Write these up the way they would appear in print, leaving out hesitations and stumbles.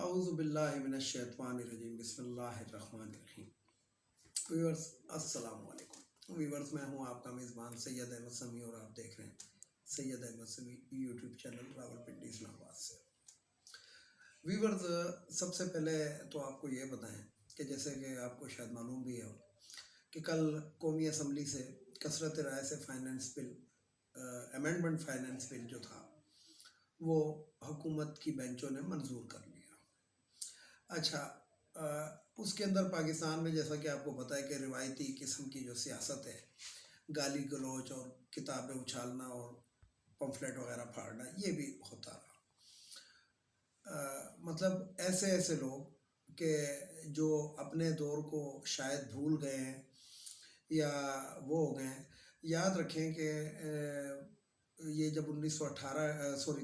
اعوذ باللہ من الشیطان الرجیم بسم اللہ الرحمن الرحیم۔ ویورز السلام علیکم۔ ویورز میں ہوں آپ کا میزبان سید احمد سمیع اور آپ دیکھ رہے ہیں سید احمد سمیع یوٹیوب چینل راولپنڈی اسلام آباد سے۔ ویورز سب سے پہلے تو آپ کو یہ بتائیں کہ جیسے کہ آپ کو شاید معلوم بھی ہو کہ کل قومی اسمبلی سے کثرت رائے سے فائنینس بل امینڈمنٹ فائنینس بل جو تھا وہ حکومت کی بینچوں نے منظور کر لیا۔ اچھا، اس کے اندر پاکستان میں جیسا کہ آپ کو پتہ ہے کہ روایتی قسم کی جو سیاست ہے، گالی گلوچ اور کتابیں اچھالنا اور پمفلیٹ وغیرہ پھاڑنا، یہ بھی ہوتا رہا۔ مطلب ایسے لوگ کہ جو اپنے دور کو شاید بھول گئے ہیں یا وہ ہو گئے ہیں۔ یاد رکھیں کہ یہ جب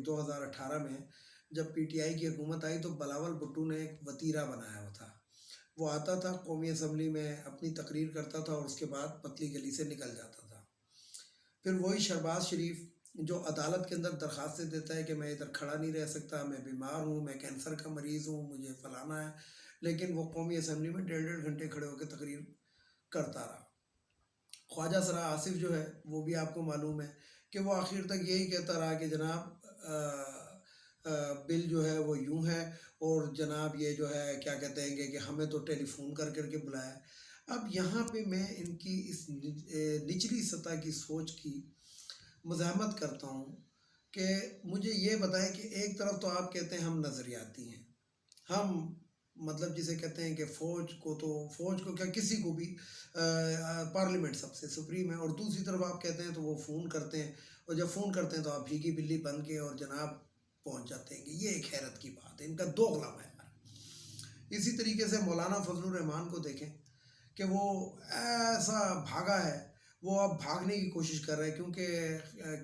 2018 میں جب پی ٹی آئی کی حکومت آئی تو بلاول بھٹو نے ایک وتیرہ بنایا ہوا تھا۔ وہ آتا تھا قومی اسمبلی میں اپنی تقریر کرتا تھا اور اس کے بعد پتلی گلی سے نکل جاتا تھا۔ پھر وہی شہباز شریف جو عدالت کے اندر درخواستیں دیتا ہے کہ میں ادھر کھڑا نہیں رہ سکتا، میں بیمار ہوں، میں کینسر کا مریض ہوں، مجھے فلانا ہے، لیکن وہ قومی اسمبلی میں 1.5 گھنٹے کھڑے ہو کے تقریر کرتا رہا۔ خواجہ سرا آصف جو ہے وہ بھی آپ کو معلوم ہے کہ وہ آخر تک یہی کہتا رہا کہ جناب بل جو ہے وہ یوں ہے اور جناب یہ جو ہے کیا کہتے ہیں کہ ہمیں تو ٹیلی فون کر کے بلایا۔ اب یہاں پہ میں ان کی اس نچلی سطح کی سوچ کی مزاحمت کرتا ہوں کہ مجھے یہ بتائیں کہ ایک طرف تو آپ کہتے ہیں ہم نظریاتی ہیں، ہم مطلب جسے کہتے ہیں کہ فوج کو کیا کسی کو بھی پارلیمنٹ سب سے سپریم ہے، اور دوسری طرف آپ کہتے ہیں تو وہ فون کرتے ہیں، اور جب فون کرتے ہیں تو آپ بھیگی بلی بن کے اور جناب پہنچ جاتے ہیں کہ یہ ایک حیرت کی بات ہے، ان کا دوغلا معیار۔ اسی طریقے سے مولانا فضل الرحمان کو دیکھیں کہ وہ ایسا بھاگا ہے، وہ اب بھاگنے کی کوشش کر رہے ہیں کیونکہ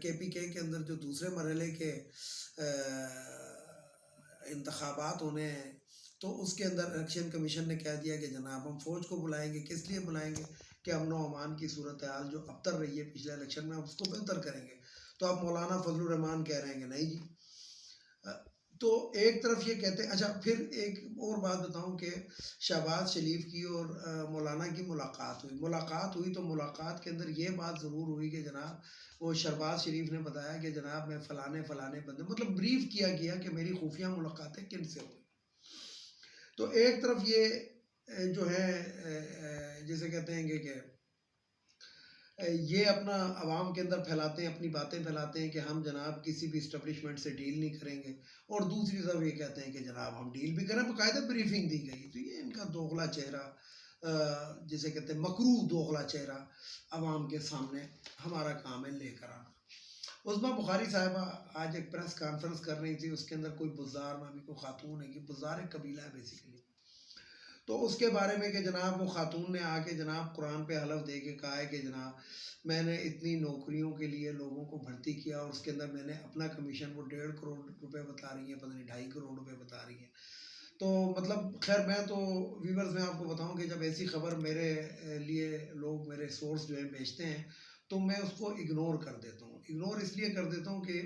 کے پی کے اندر جو دوسرے مرحلے کے انتخابات ہونے ہیں تو اس کے اندر الیکشن کمیشن نے کہہ دیا کہ جناب ہم فوج کو بلائیں گے۔ کس لیے بلائیں گے؟ کہ امن و امان کی صورتحال جو ابتر رہی ہے پچھلے الیکشن میں اس کو بہتر کریں گے۔ تو اب مولانا فضل الرحمان کہہ رہے ہیں کہ نہیں جی۔ تو ایک طرف یہ کہتے ہیں۔ اچھا، پھر ایک اور بات بتاؤں کہ شہباز شریف کی اور مولانا کی ملاقات ہوئی تو ملاقات کے اندر یہ بات ضرور ہوئی کہ جناب وہ شہباز شریف نے بتایا کہ جناب میں فلانے بندے، مطلب بریف کیا گیا کہ میری خفیہ ملاقاتیں کن سے ہوئی۔ تو ایک طرف یہ جو ہے جسے کہتے ہیں کہ یہ اپنا عوام کے اندر پھیلاتے ہیں، اپنی باتیں پھیلاتے ہیں کہ ہم جناب کسی بھی اسٹیبلشمنٹ سے ڈیل نہیں کریں گے، اور دوسری طرف یہ کہتے ہیں کہ جناب ہم ڈیل بھی کریں، باقاعدہ بریفنگ دی گئی۔ تو یہ ان کا دوغلا چہرہ جسے کہتے ہیں مکروہ دوغلا چہرہ عوام کے سامنے ہمارا کام ہے لے کر آنا۔ عظمیٰ بخاری صاحبہ آج ایک پریس کانفرنس کر رہی تھی، اس کے اندر کوئی بزار نامی کوئی خاتون ہے، کہ بزار ایک قبیلہ ہے بیسیکلی، تو اس کے بارے میں کہ جناب وہ خاتون نے آ کے جناب قرآن پہ حلف دے کے کہا ہے کہ جناب میں نے اتنی نوکریوں کے لیے لوگوں کو بھرتی کیا اور اس کے اندر میں نے اپنا کمیشن وہ 1.5 کروڑ روپے بتا رہی ہیں، پتہ نہیں 2.5 کروڑ روپے بتا رہی ہیں۔ تو مطلب خیر میں تو ویورز میں آپ کو بتاؤں کہ جب ایسی خبر میرے لیے لوگ میرے سورس جو ہیں بھیجتے ہیں تو میں اس کو اگنور کر دیتا ہوں۔ اگنور اس لیے کر دیتا ہوں کہ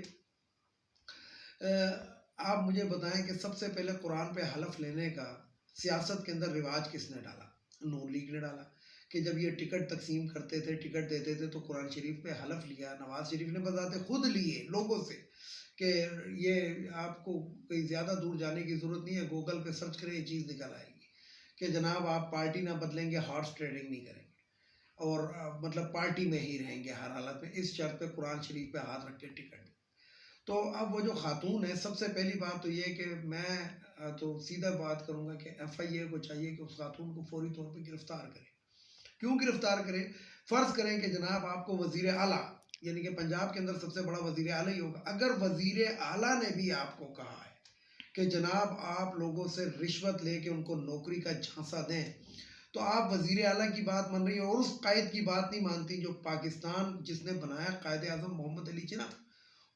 آپ مجھے بتائیں کہ سب سے پہلے قرآن پہ حلف لینے کا سیاست کے اندر رواج کس نے ڈالا؟ نون لیگ نے ڈالا، کہ جب یہ ٹکٹ تقسیم کرتے تھے، ٹکٹ دیتے تھے تو قرآن شریف پہ حلف لیا۔ نواز شریف نے بذات خود لیے لوگوں سے کہ یہ آپ کو کہیں زیادہ دور جانے کی ضرورت نہیں ہے، گوگل پہ سرچ کریں یہ چیز نکل آئے گی کہ جناب آپ پارٹی نہ بدلیں گے، ہارس ٹریڈنگ نہیں کریں گے، اور مطلب پارٹی میں ہی رہیں گے ہر حالت میں، اس شرط پہ قرآن شریف پہ ہاتھ رکھ کے ٹکٹ دیں۔ تو اب وہ جو خاتون ہے، سب سے پہلی بات تو یہ کہ میں تو سیدھا بات کروں گا کہ ایف آئی اے کو چاہیے کہ اس خاتون کو فوری طور پہ گرفتار کرے۔ کیوں گرفتار کرے؟ فرض کریں کہ جناب آپ کو وزیر اعلیٰ، یعنی کہ پنجاب کے اندر سب سے بڑا وزیر اعلیٰ ہی ہوگا، اگر وزیر اعلیٰ نے بھی آپ کو کہا ہے کہ جناب آپ لوگوں سے رشوت لے کے ان کو نوکری کا جھانسا دیں، تو آپ وزیر اعلیٰ کی بات مان رہی ہیں اور اس قائد کی بات نہیں مانتی جو پاکستان جس نے بنایا، قائد اعظم محمد علی جناح۔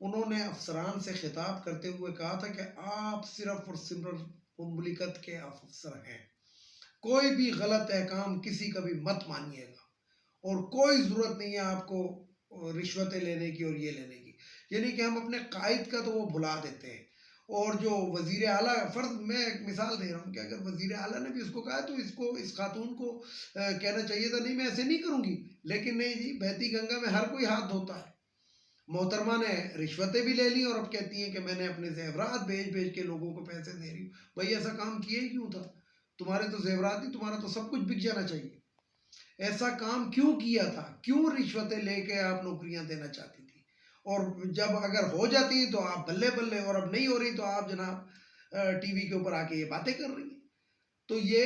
انہوں نے افسران سے خطاب کرتے ہوئے کہا تھا کہ آپ صرف اور صرف مملکت کے افسر ہیں، کوئی بھی غلط احکام کسی کا بھی مت مانیے گا، اور کوئی ضرورت نہیں ہے آپ کو رشوتیں لینے کی اور یہ لینے کی۔ یعنی کہ ہم اپنے قائد کا تو وہ بھلا دیتے ہیں، اور جو وزیر اعلیٰ، فرض میں ایک مثال دے رہا ہوں کہ اگر وزیر اعلیٰ نے بھی اس کو کہا تو اس خاتون کو کہنا چاہیے تھا نہیں میں ایسے نہیں کروں گی، لیکن نہیں جی، بہتی گنگا میں ہر کوئی ہاتھ دھوتا ہے۔ محترمہ نے رشوتیں بھی لے لی اور اب کہتی ہیں کہ میں نے اپنے زیورات بھیج کے لوگوں کو پیسے دے رہی ہوں۔ بھائی ایسا کام کیا ہی کیوں تھا؟ تمہارے تو زیورات نہیں، تمہارا تو سب کچھ بک جانا چاہیے۔ ایسا کام کیوں کیا تھا؟ کیوں رشوتیں لے کے آپ نوکریاں دینا چاہتی تھی؟ اور جب اگر ہو جاتی تو آپ بلے بلے، اور اب نہیں ہو رہی تو آپ جناب ٹی وی کے اوپر آ کے یہ باتیں کر رہی ہیں۔ تو یہ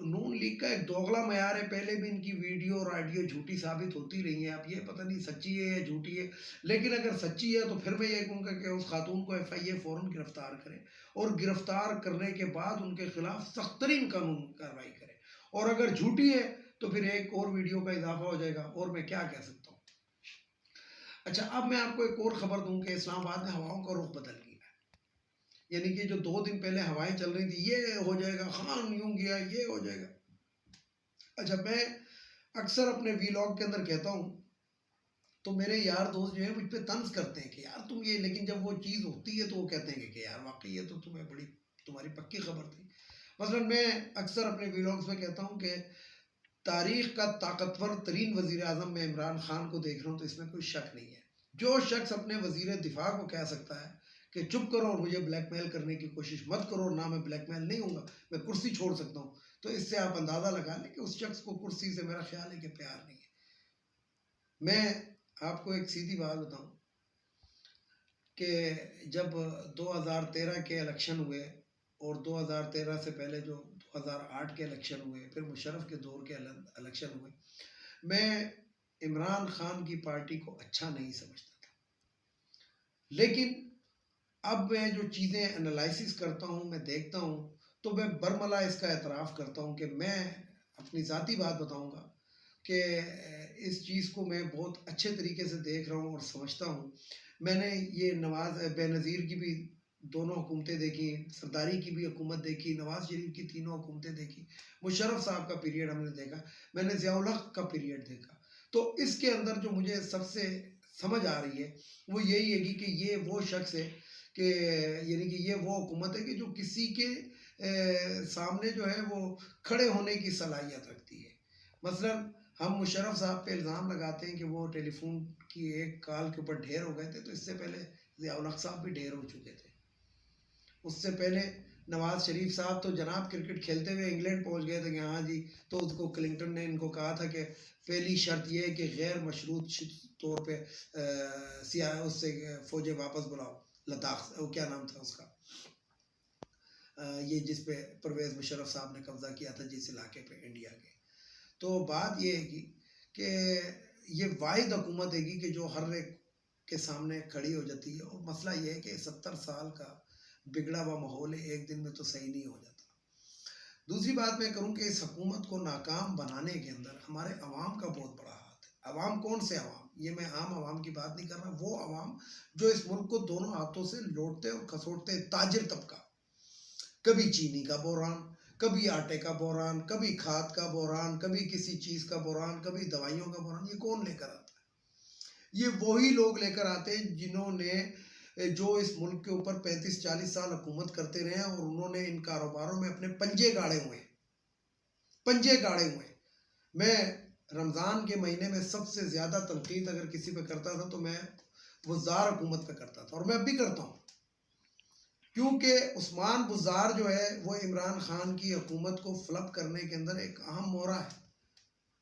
نون لیگ کا ایک دوغلا معیار ہے۔ پہلے بھی ان کی ویڈیو اور آڈیو جھوٹی ثابت ہوتی رہی ہیں، اب یہ پتہ نہیں سچی ہے یا جھوٹی ہے، لیکن اگر سچی ہے تو پھر میں یہ کہوں گا کہ اس خاتون کو ایف آئی اے فوراً گرفتار کرے، اور گرفتار کرنے کے بعد ان کے خلاف سخت ترین قانون کارروائی کرے، اور اگر جھوٹی ہے تو پھر ایک اور ویڈیو کا اضافہ ہو جائے گا، اور میں کیا کہہ سکتا ہوں۔ اچھا، اب میں آپ کو ایک اور خبر دوں کہ اسلام آباد میں ہواؤں کا رخ بدل گیا ہے۔ یعنی کہ جو 2 دن پہلے ہوائیں چل رہی تھی یہ ہو جائے گا، خان یوں گیا، یہ ہو جائے گا۔ اچھا، میں اکثر اپنے ویلاگ کے اندر کہتا ہوں تو میرے یار دوست جو ہیں مجھ پہ طنز کرتے ہیں کہ یار تم یہ، لیکن جب وہ چیز ہوتی ہے تو وہ کہتے ہیں کہ یار واقعی یہ تو تمہیں بڑی تمہاری پکی خبر تھی۔ مثلا میں اکثر اپنے ویلاگز میں کہتا ہوں کہ تاریخ کا طاقتور ترین وزیر اعظم میں عمران خان کو دیکھ رہا ہوں تو اس میں کوئی شک نہیں ہے۔ جو شخص اپنے وزیر دفاع کو کہہ سکتا ہے کہ چپ کرو اور مجھے بلیک میل کرنے کی کوشش مت کرو، نہ میں بلیک میل نہیں ہوں گا، میں کرسی چھوڑ سکتا ہوں، تو اس سے آپ اندازہ لگا لیں کہ اس شخص کو کرسی سے میرا خیال ہے کہ پیار نہیں ہے۔ میں آپ کو ایک سیدھی بات بتاؤں کہ جب 2013 کے الیکشن ہوئے اور 2013 سے پہلے جو 2008 کے الیکشن ہوئے، پھر مشرف کے دور کے الیکشن ہوئے، میں عمران خان کی پارٹی کو اچھا نہیں سمجھتا تھا، لیکن اب میں جو چیزیں انالائسس کرتا ہوں، میں دیکھتا ہوں، تو میں برملا اس کا اعتراف کرتا ہوں کہ میں اپنی ذاتی بات بتاؤں گا کہ اس چیز کو میں بہت اچھے طریقے سے دیکھ رہا ہوں اور سمجھتا ہوں۔ میں نے یہ نواز بے نظیر کی بھی دونوں حکومتیں دیکھی، سرداری کی بھی حکومت دیکھی، نواز شریف کی تینوں حکومتیں دیکھی، مشرف صاحب کا پیریڈ ہم نے دیکھا، میں نے ضیاء الحق کا پیریڈ دیکھا۔ تو اس کے اندر جو مجھے سب سے سمجھ آ رہی ہے وہ یہی ہے کہ یہ وہ شخص ہے کہ یعنی کہ یہ وہ حکومت ہے کہ جو کسی کے سامنے جو ہے وہ کھڑے ہونے کی صلاحیت رکھتی ہے۔ مثلا ہم مشرف صاحب پہ الزام لگاتے ہیں کہ وہ ٹیلی فون کی ایک کال کے اوپر ڈھیر ہو گئے تھے، تو اس سے پہلے ضیاء الحق صاحب بھی ڈھیر ہو چکے تھے۔ اس سے پہلے نواز شریف صاحب تو جناب کرکٹ کھیلتے ہوئے انگلینڈ پہنچ گئے تھے کہ ہاں جی، تو اس کو کلنٹن نے ان کو کہا تھا کہ پہلی شرط یہ ہے کہ غیر مشروط طور پہ اس سے فوجیں واپس بلاؤ لداخ، وہ کیا نام تھا اس کا، یہ جس پہ پرویز مشرف صاحب نے قبضہ کیا تھا جس علاقے پہ انڈیا کے۔ تو بات یہ ہے کہ یہ واحد حکومت ہے کہ جو ہر ایک کے سامنے کھڑی ہو جاتی ہے، اور مسئلہ یہ ہے کہ 70 سال کا بگڑا ہوا ماحول ہے، ایک دن میں تو صحیح نہیں ہو جاتا۔ دوسری بات میں کروں کہ اس حکومت کو ناکام بنانے کے اندر ہمارے عوام کا بہت بڑا ہاتھ ہے۔ عوام کون سے عوام؟ یہ میں عام عوام کی بات نہیں کر رہا، وہ عوام جو اس ملک کو دونوں ہاتھوں سے لوٹتے اور کھسوٹتے، تاجر طبقہ، کبھی چینی کا بحران، کبھی آٹے کا بحران، کبھی کھاد کا بحران، کبھی کسی چیز کا بحران، کبھی دوائیوں کا بحران، یہ کون لے کر آتا ہے؟ یہ وہی لوگ لے کر آتے ہیں جنہوں نے جو اس ملک کے اوپر 35-40 سال حکومت کرتے رہے ہیں، اور انہوں نے ان کاروباروں میں اپنے پنجے گاڑے ہوئے ہیں۔ میں رمضان کے مہینے میں سب سے زیادہ تنقید اگر کسی پہ کرتا تھا تو میں بزدار حکومت پہ کرتا تھا، اور میں اب بھی کرتا ہوں، کیونکہ عثمان بزدار جو ہے وہ عمران خان کی حکومت کو فلپ کرنے کے اندر ایک اہم مورا ہے،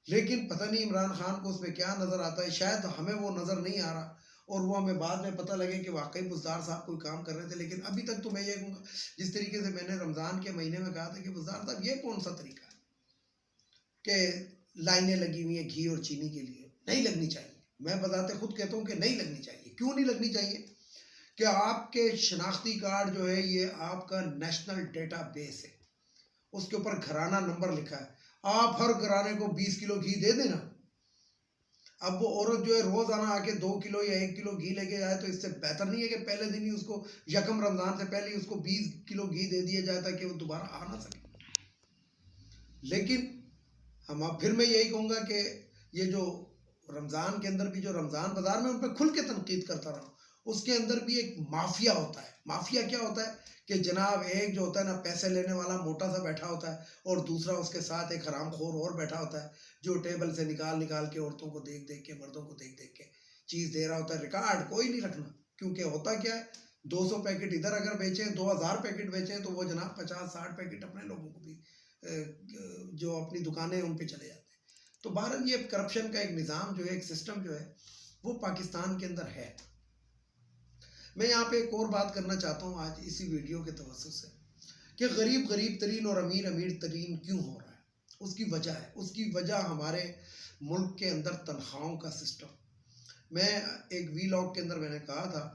لیکن پتہ نہیں عمران خان کو اس میں کیا نظر آتا ہے، شاید ہمیں وہ نظر نہیں آ رہا، اور وہ ہمیں بعد میں پتہ لگے کہ واقعی بزدار صاحب کوئی کام کر رہے تھے۔ لیکن ابھی تک تو میں یہ کہوں گا، جس طریقے سے میں نے رمضان کے مہینے میں کہا تھا کہ بزدار صاحب یہ کون سا طریقہ ہے کہ لائنیں لگی ہوئی ہیں گھی اور چینی کے لیے؟ نہیں لگنی چاہیے۔ میں بذات خود کہتا ہوں کہ نہیں لگنی چاہیے۔ کیوں نہیں لگنی چاہیے؟ کہ آپ کے شناختی کارڈ جو ہے یہ آپ کا نیشنل ڈیٹا بیس ہے، اس کے اوپر گھرانہ نمبر لکھا ہے، آپ ہر گھرانے کو 20 کلو گھی دے دینا۔ اب وہ عورت جو ہے روزانہ آ کے 2 کلو یا 1 کلو گھی لے کے جائے تو اس سے بہتر نہیں ہے کہ پہلے دن ہی اس کو یکم رمضان سے پہلے ہی اس کو 20 کلو گھی دے دیا جائے تاکہ وہ دوبارہ آ نہ سکے۔ لیکن پھر میں یہی کہوں گا کہ یہ جو رمضان کے اندر بھی جو رمضان بازار میں ان پہ کھل کے تنقید کرتا رہا ہوں، اس کے اندر بھی ایک مافیا ہوتا ہے. مافیا کیا ہوتا ہے کہ جناب ایک جو ہوتا ہے نا پیسے لینے والا موٹا سا بیٹھا ہوتا ہے اور دوسرا اس کے ساتھ ایک حرام خور اور بیٹھا ہوتا ہے جو ٹیبل سے نکال کے عورتوں کو دیکھ دیکھ کے مردوں کو دیکھ کے چیز دے رہا ہوتا ہے. ریکارڈ کوئی نہیں رکھنا, کیونکہ ہوتا کیا ہے 200 پیکٹ ادھر اگر بیچیں 2000 پیکٹ بیچیں تو وہ جناب 50-60 پیکٹ اپنے لوگوں کو بھی جو اپنی دکانیں ان پہ چلے جاتے ہیں. تو بہرحال یہ کرپشن کا ایک نظام جو ہے, ایک سسٹم جو ہے وہ پاکستان کے اندر ہے. میں یہاں پہ ایک اور بات کرنا چاہتا ہوں آج اسی ویڈیو کے توسط سے کہ غریب غریب ترین اور امیر امیر ترین کیوں ہو رہا ہے. اس کی وجہ ہے, اس کی وجہ ہمارے ملک کے اندر تنخواہوں کا سسٹم. میں ایک ویلاگ کے اندر میں نے کہا تھا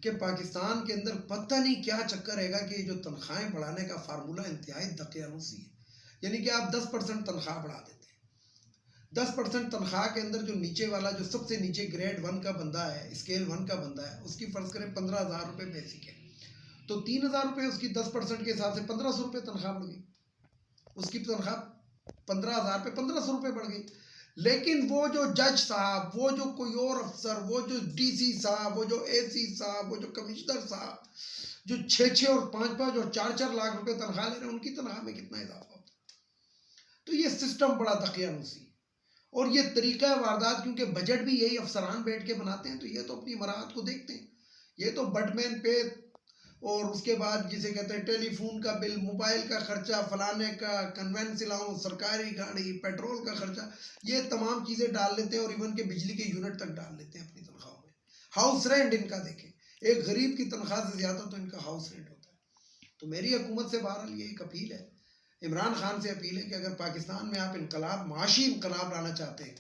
کہ پاکستان کے اندر پتہ نہیں کیا چکر رہے گا کہ یہ جو تنخواہیں بڑھانے کا فارمولہ انتہائی دقیانوسی ہے. یعنی کہ آپ 10% تنخواہ بڑھا دیتے ہیں, 10% تنخواہ کے اندر جو نیچے والا جو سب سے نیچے گریڈ 1 کا بندہ ہے, اسکیل 1 کا بندہ ہے, اس کی فرض کریں 15,000 روپے بیسک ہے, تو 3,000 روپے اس کی 10% کے حساب سے 1,500 روپے تنخواہ بڑھ گئی. اس کی تنخواہ 15,000 پہ 1,500 روپے بڑھ گئی. لیکن وہ جو جج صاحب, وہ جو کوئی اور افسر, وہ جو ڈی سی صاحب, وہ جو اے سی صاحب, وہ جو کمشنر صاحب جو 6 اور 5 اور 4 لاکھ روپے تنخواہ لے رہے ہیں, ان کی تنخواہ میں کتنا اضافہ ہوتا ہے. تو یہ سسٹم بڑا دقیانوسی اور یہ طریقہ واردات, کیونکہ بجٹ بھی یہی افسران بیٹھ کے بناتے ہیں تو یہ تو اپنی مراحت کو دیکھتے ہیں. یہ تو بٹ مین پہ اور اس کے بعد جسے کہتے ہیں ٹیلی فون کا بل, موبائل کا خرچہ, فلانے کا کنوینس الاؤنس, سرکاری گاڑی, پیٹرول کا خرچہ, یہ تمام چیزیں ڈال لیتے ہیں اور ایون کہ بجلی کے یونٹ تک ڈال لیتے ہیں اپنی تنخواہوں میں. ہاؤس رینٹ ان کا دیکھیں, ایک غریب کی تنخواہ سے زیادہ تو ان کا ہاؤس رینٹ ہوتا ہے. تو میری حکومت سے بہرحال یہ ایک اپیل ہے, عمران خان سے اپیل ہے کہ اگر پاکستان میں آپ انقلاب, معاشی انقلاب لانا چاہتے ہیں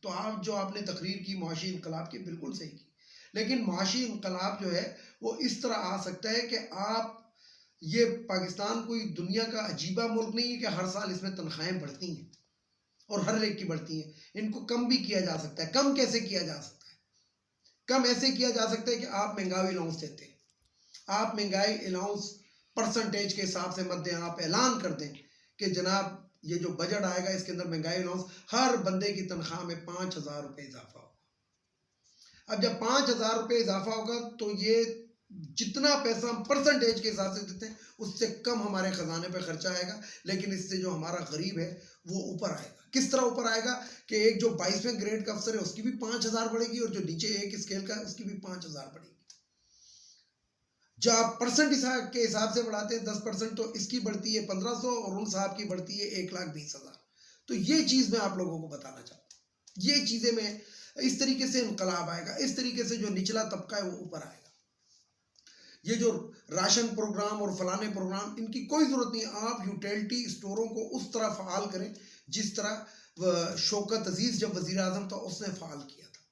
تو آپ جو آپ نے تقریر کی معاشی انقلاب کی بالکل صحیح کی, لیکن معاشی انقلاب جو ہے وہ اس طرح آ سکتا ہے کہ آپ, یہ پاکستان کوئی دنیا کا عجیبہ ملک نہیں ہے کہ ہر سال اس میں تنخواہیں بڑھتی ہیں اور ہر ایک کی بڑھتی ہیں. ان کو کم بھی کیا جا سکتا ہے. کم کیسے کیا جا سکتا ہے؟ کم ایسے کیا جا سکتا ہے کہ آپ مہنگائی الاؤنس دیتے ہیں, آپ مہنگائی الاؤنس پرسنٹیج کے حساب سے مت دیں, آپ اعلان کر دیں کہ جناب یہ جو بجٹ آئے گا اس کے اندر مہنگائی الاؤنس ہر بندے کی تنخواہ میں 5,000 روپے اضافہ ہوگا. اب جب 5,000 روپے اضافہ ہوگا تو یہ جتنا پیسہ ہم پرسنٹیج کے حساب سے دیتے ہیں اس سے کم ہمارے خزانے پہ خرچہ آئے گا, لیکن اس سے جو ہمارا غریب ہے وہ اوپر آئے گا. کس طرح اوپر آئے گا کہ ایک جو 22ویں گریڈ کا افسر ہے اس کی بھی 5,000 بڑھے گی اور جو نیچے ایک اسکیل کا ہے اس کی بھی 5,000 بڑھے گی. جب آپ پرسنٹ کے حساب سے بڑھاتے ہیں 10% تو اس کی بڑھتی ہے 1,500 اور ان صاحب کی بڑھتی ہے 1,20,000. تو یہ چیز میں آپ لوگوں کو بتانا چاہتا ہوں, یہ چیزیں میں اس طریقے سے انقلاب آئے گا, اس طریقے سے جو نچلا طبقہ ہے وہ اوپر آئے گا. یہ جو راشن پروگرام اور فلانے پروگرام, ان کی کوئی ضرورت نہیں ہے. آپ یوٹیلٹی اسٹوروں کو اس طرح فعال کریں جس طرح شوکت عزیز جب وزیر اعظم تھا اس نے فعال کیا تھا.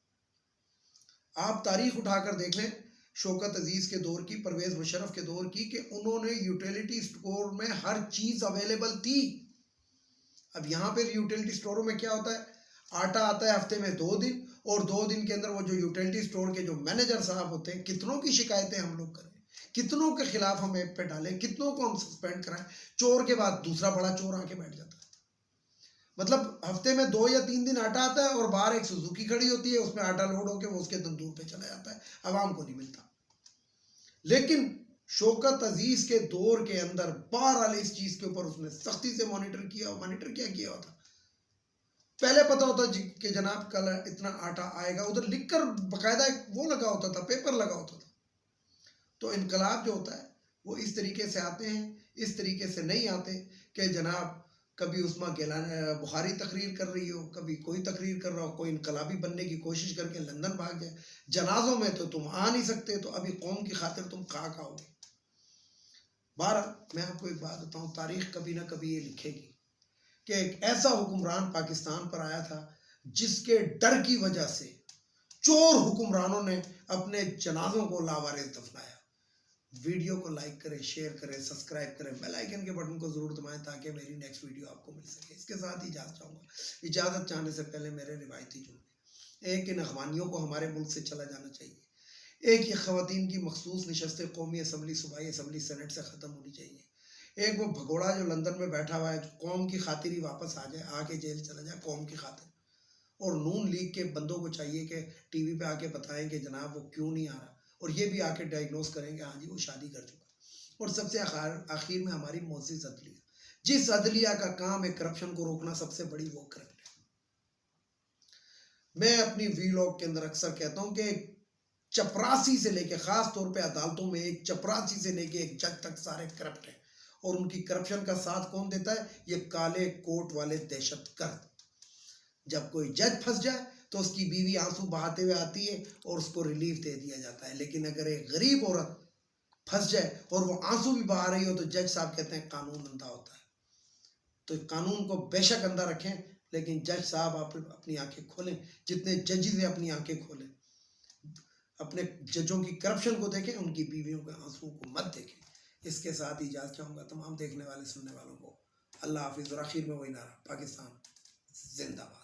آپ تاریخ اٹھا کر دیکھ لیں شوکت عزیز کے دور کی, پرویز مشرف کے دور کی, کہ انہوں نے یوٹیلٹی اسٹور میں ہر چیز اویلیبل تھی. اب یہاں پہ یوٹیلٹی اسٹوروں میں کیا ہوتا ہے, آٹا آتا ہے ہفتے میں 2 دن اور 2 دن کے اندر وہ جو یوٹیلٹی اسٹور کے جو مینیجر صاحب ہوتے ہیں, کتنوں کی شکایتیں ہم لوگ کریں, کتنوں کے خلاف ہم ایپ پہ ڈالیں, کتنوں کو ہم سسپینڈ کرائیں, چور کے بعد دوسرا بڑا چور آ کے بیٹھ جاتا ہے. مطلب ہفتے میں 2 یا 3 دن آٹا آتا ہے اور باہر ایک سوزوکی کھڑی ہوتی ہے, اس میں آٹا لوڈ ہو کے وہ اس کے تندور پہ چلا جاتا ہے, عوام کو نہیں ملتا. لیکن شوکت عزیز کے دور کے اندر بہرحال اس چیز کے اوپر اس نے سختی سے مانیٹر کیا. مانیٹر کیا ہوتا, پہلے پتا ہوتا کہ جناب کل اتنا آٹا آئے گا, ادھر لکھ کر باقاعدہ وہ لگا ہوتا تھا, پیپر لگا ہوتا تھا. تو انقلاب جو ہوتا ہے وہ اس طریقے سے آتے ہیں, اس طریقے سے نہیں آتے کہ جناب کبھی عثمہ بخاری تقریر کر رہی ہو, کبھی کوئی تقریر کر رہا ہو, کوئی انقلابی بننے کی کوشش کر کے لندن بھاگ جائے. جنازوں میں تو تم آ نہیں سکتے, تو ابھی قوم کی خاطر تم خاک آؤ گے. بہرحال میں آپ کو ایک بات بتاؤں, تاریخ کبھی نہ کبھی یہ لکھے گی کہ ایک ایسا حکمران پاکستان پر آیا تھا جس کے ڈر کی وجہ سے چور حکمرانوں نے اپنے جنازوں کو لاوارث دفنایا. ویڈیو کو لائک کریں, شیئر کریں, سبسکرائب کریں, بیل آئیکن کے بٹن کو ضرور دبائیں تاکہ میری نیکسٹ ویڈیو آپ کو مل سکے. اس کے ساتھ ہی اجازت چاہوں گا. اجازت چاہنے سے پہلے میرے روایتی جملے, ایک ان اخوانیوں کو ہمارے ملک سے چلا جانا چاہیے. ایک یہ خواتین کی مخصوص نشستیں قومی اسمبلی, صوبائی اسمبلی, سینٹ سے ختم ہونی چاہیے. ایک وہ بھگوڑا جو لندن میں بیٹھا ہوا ہے, جو قوم کی خاطر ہی واپس آ جائے, آ کے جیل چلا جائے قوم کی خاطر. اور نون لیگ کے بندوں کو چاہیے کہ ٹی وی پہ آ کے بتائیں کہ جناب وہ کیوں نہیں آ رہا, اور یہ بھی آ کے ڈائگنوز کریں کہ ہاں جی وہ شادی کر چکا. اور سب سے آخر میں ہماری معزز عدلیہ، جس عدلیہ کا کام ہے کرپشن کو روکنا، سب سے بڑی وہ کرپٹ ہے. میں اپنی ویلاگ کے اندر اکثر کہتا ہوں کہ چپراسی سے لے کے، خاص طور پہ عدالتوں میں ایک چپراسی سے لے کے ایک جج تک سارے کرپٹ ہیں. اور ان کی کرپشن کا ساتھ کون دیتا ہے؟ یہ کالے کوٹ والے دہشت گرد. جب کوئی جج پھنس جائے تو اس کی بیوی آنسو بہاتے ہوئے آتی ہے اور اس کو ریلیف دے دیا جاتا ہے. لیکن اگر ایک غریب عورت پھنس جائے اور وہ آنسو بھی بہا رہی ہو تو جج صاحب کہتے ہیں قانون اندھا ہوتا ہے. تو قانون کو بے شک اندھا رکھیں، لیکن جج صاحب آپ اپنی آنکھیں کھولیں. جتنے ججز ہیں اپنی آنکھیں کھولیں، اپنے ججوں کی کرپشن کو دیکھیں، ان کی بیویوں کے آنسو کو مت دیکھیں. اس کے ساتھ ہی اجازت چاہوں گا تمام دیکھنے والے سننے والوں کو. اللہ حافظ. اور آخر میں وہی نعرہ، پاکستان زندہ باد.